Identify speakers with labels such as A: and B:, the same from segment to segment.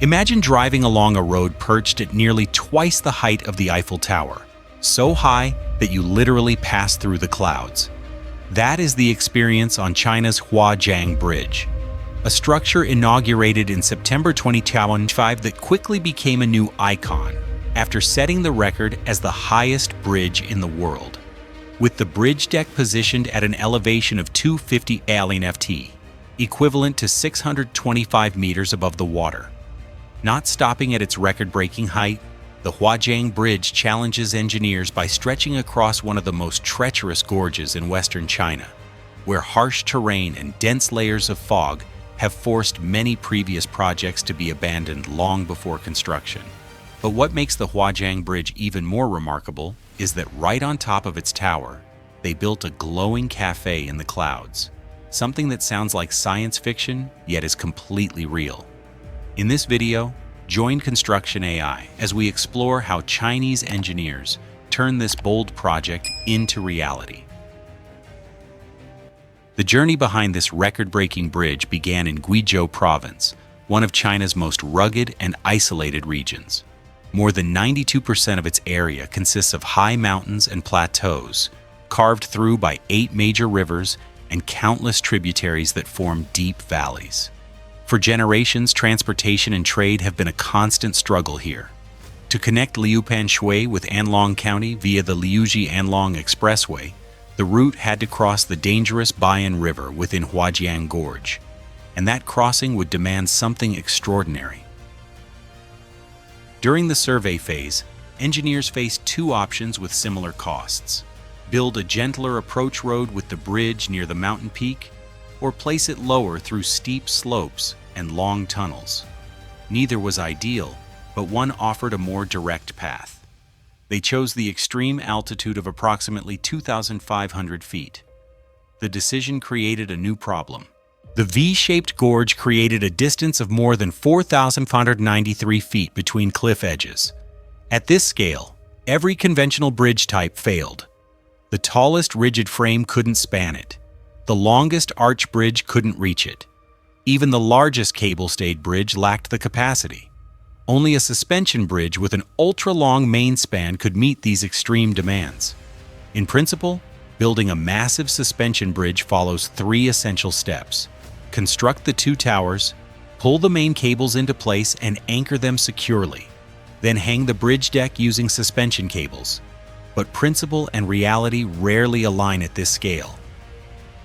A: Imagine driving along a road perched at nearly twice the height of the Eiffel Tower, so high that you literally pass through the clouds. That is the experience on China's Huajiang Bridge, a structure inaugurated in September 2025 that quickly became a new icon after setting the record as the highest bridge in the world. With the bridge deck positioned at an elevation of 250 ft, equivalent to 625 meters above the water. Not stopping at its record-breaking height, the Huajiang Bridge challenges engineers by stretching across one of the most treacherous gorges in western China, where harsh terrain and dense layers of fog have forced many previous projects to be abandoned long before construction. But what makes the Huajiang Bridge even more remarkable is that right on top of its tower, they built a glowing cafe in the clouds, something that sounds like science fiction yet is completely real. In this video, join Construction AI as we explore how Chinese engineers turn this bold project into reality. The journey behind this record-breaking bridge began in Guizhou Province, one of China's most rugged and isolated regions. More than 92% of its area consists of high mountains and plateaus, carved through by 8 major rivers and countless tributaries that form deep valleys. For generations, transportation and trade have been a constant struggle here. To connect Liupan Shui with Anlong County via the Liuji-Anlong Expressway, the route had to cross the dangerous Bayan River within Huajiang Gorge, and that crossing would demand something extraordinary. During the survey phase, engineers faced 2 options with similar costs: build a gentler approach road with the bridge near the mountain peak, or place it lower through steep slopes and long tunnels. Neither was ideal, but one offered a more direct path. They chose the extreme altitude of approximately 2,500 feet. The decision created a new problem. The V-shaped gorge created a distance of more than 4,593 feet between cliff edges. At this scale, every conventional bridge type failed. The tallest rigid frame couldn't span it. The longest arch bridge couldn't reach it. Even the largest cable-stayed bridge lacked the capacity. Only a suspension bridge with an ultra-long main span could meet these extreme demands. In principle, building a massive suspension bridge follows 3 essential steps. Construct the 2 towers, pull the main cables into place and anchor them securely. Then hang the bridge deck using suspension cables. But principle and reality rarely align at this scale.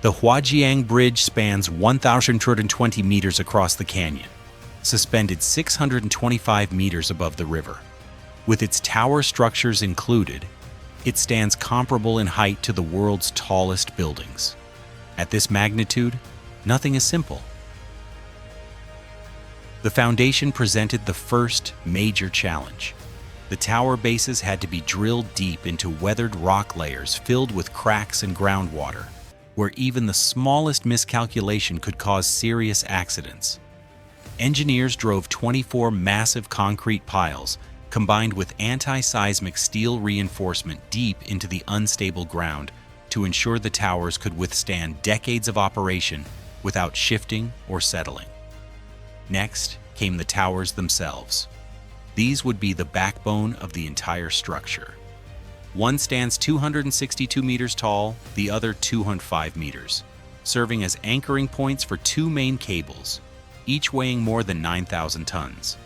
A: The Huajiang Bridge spans 1,220 meters across the canyon, suspended 625 meters above the river. With its tower structures included, it stands comparable in height to the world's tallest buildings. At this magnitude, nothing is simple. The foundation presented the first major challenge. The tower bases had to be drilled deep into weathered rock layers filled with cracks and groundwater, where even the smallest miscalculation could cause serious accidents. Engineers drove 24 massive concrete piles, combined with anti-seismic steel reinforcement deep into the unstable ground to ensure the towers could withstand decades of operation without shifting or settling. Next came the towers themselves. These would be the backbone of the entire structure. One stands 262 meters tall, the other 205 meters, serving as anchoring points for 2 main cables, each weighing more than 9,000 tons.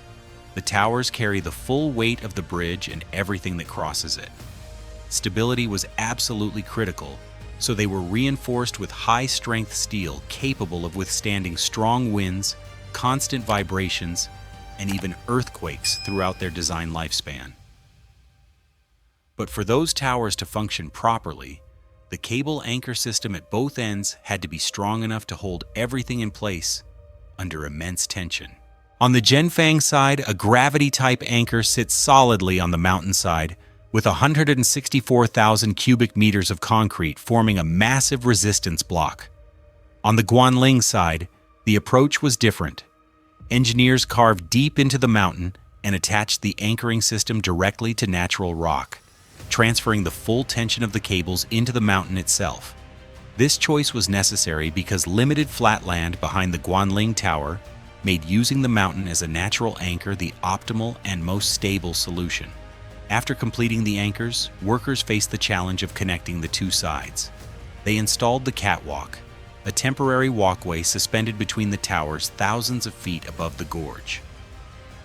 A: The towers carry the full weight of the bridge and everything that crosses it. Stability was absolutely critical, so they were reinforced with high-strength steel capable of withstanding strong winds, constant vibrations, and even earthquakes throughout their design lifespan. But for those towers to function properly, the cable anchor system at both ends had to be strong enough to hold everything in place under immense tension. On the Zhenfang side, a gravity-type anchor sits solidly on the mountainside, with 164,000 cubic meters of concrete forming a massive resistance block. On the Guanling side, the approach was different. Engineers carved deep into the mountain and attached the anchoring system directly to natural rock, transferring the full tension of the cables into the mountain itself. This choice was necessary because limited flat land behind the Guanling Tower made using the mountain as a natural anchor the optimal and most stable solution. After completing the anchors, workers faced the challenge of connecting the two sides. They installed the catwalk, a temporary walkway suspended between the towers thousands of feet above the gorge.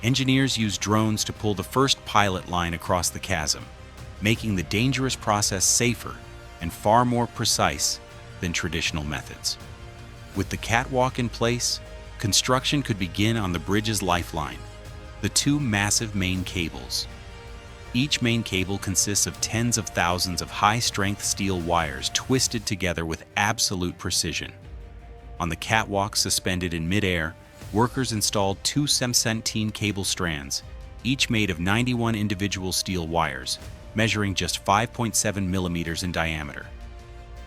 A: Engineers used drones to pull the first pilot line across the chasm, making the dangerous process safer and far more precise than traditional methods. With the catwalk in place, construction could begin on the bridge's lifeline, the two massive main cables. Each main cable consists of tens of thousands of high-strength steel wires twisted together with absolute precision. On the catwalk suspended in mid-air, workers installed two serpentine cable strands, each made of 91 individual steel wires, measuring just 5.7 millimeters in diameter.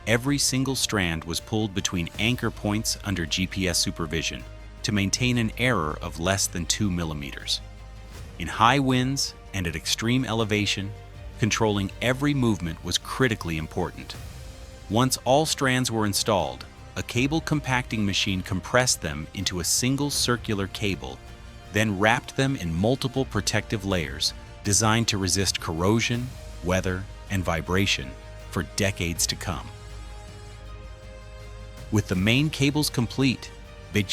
A: Every single strand was pulled between anchor points under GPS supervision to maintain an error of less than 2 millimeters. In high winds and at extreme elevation, controlling every movement was critically important. Once all strands were installed, a cable compacting machine compressed them into a single circular cable, then wrapped them in multiple protective layers designed to resist corrosion, weather, and vibration for decades to come. With the main cables complete, the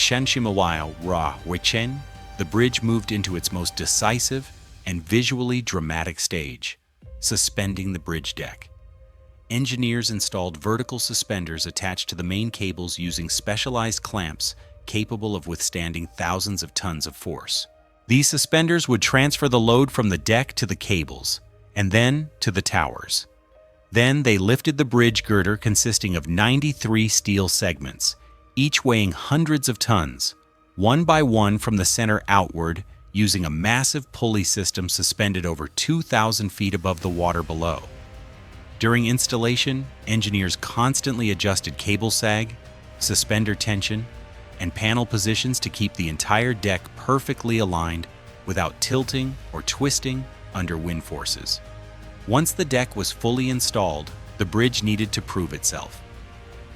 A: bridge moved into its most decisive and visually dramatic stage, suspending the bridge deck. Engineers installed vertical suspenders attached to the main cables using specialized clamps capable of withstanding thousands of tons of force. These suspenders would transfer the load from the deck to the cables, and then to the towers. Then they lifted the bridge girder consisting of 93 steel segments, each weighing hundreds of tons, one by one from the center outward, using a massive pulley system suspended over 2,000 feet above the water below. During installation, engineers constantly adjusted cable sag, suspender tension, and panel positions to keep the entire deck perfectly aligned without tilting or twisting under wind forces. Once the deck was fully installed, the bridge needed to prove itself.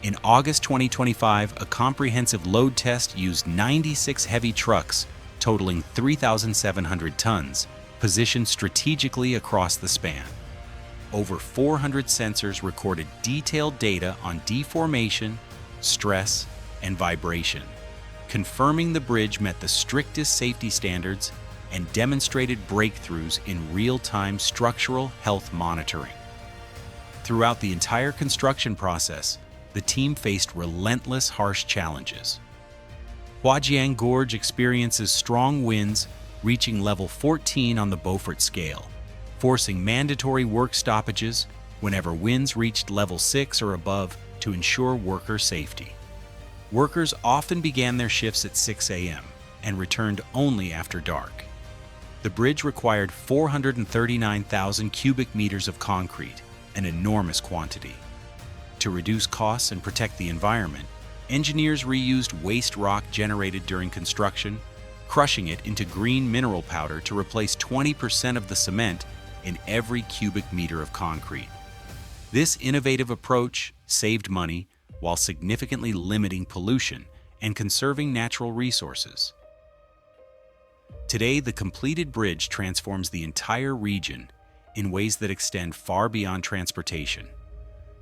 A: In August 2025, a comprehensive load test used 96 heavy trucks totaling 3,700 tons, positioned strategically across the span. Over 400 sensors recorded detailed data on deformation, stress, and vibration, confirming the bridge met the strictest safety standards and demonstrated breakthroughs in real-time structural health monitoring. Throughout the entire construction process, the team faced relentless, harsh challenges. Huajiang Gorge experiences strong winds reaching level 14 on the Beaufort scale, forcing mandatory work stoppages whenever winds reached level 6 or above to ensure worker safety. Workers often began their shifts at 6 a.m. and returned only after dark. The bridge required 439,000 cubic meters of concrete, an enormous quantity. To reduce costs and protect the environment, engineers reused waste rock generated during construction, crushing it into green mineral powder to replace 20% of the cement in every cubic meter of concrete. This innovative approach saved money while significantly limiting pollution and conserving natural resources. Today, the completed bridge transforms the entire region in ways that extend far beyond transportation.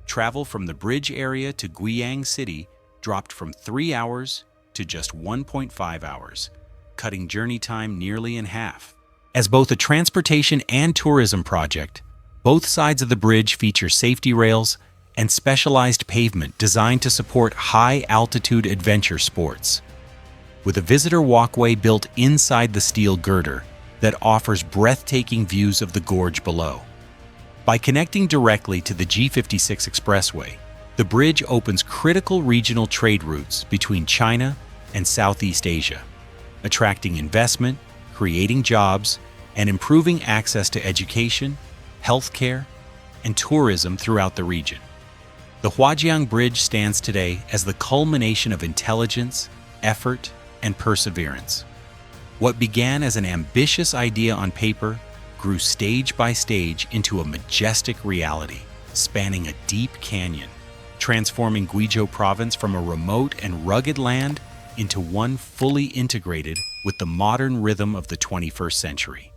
A: Travel from the bridge area to Guiyang City dropped from 3 hours to just 1.5 hours, cutting journey time nearly in half. As both a transportation and tourism project, both sides of the bridge feature safety rails and specialized pavement designed to support high-altitude adventure sports. With a visitor walkway built inside the steel girder that offers breathtaking views of the gorge below. By connecting directly to the G56 expressway, the bridge opens critical regional trade routes between China and Southeast Asia, attracting investment, creating jobs, and improving access to education, healthcare, and tourism throughout the region. The Huajiang Bridge stands today as the culmination of intelligence, effort, and perseverance. What began as an ambitious idea on paper grew stage by stage into a majestic reality, spanning a deep canyon, transforming Guizhou province from a remote and rugged land into one fully integrated with the modern rhythm of the 21st century.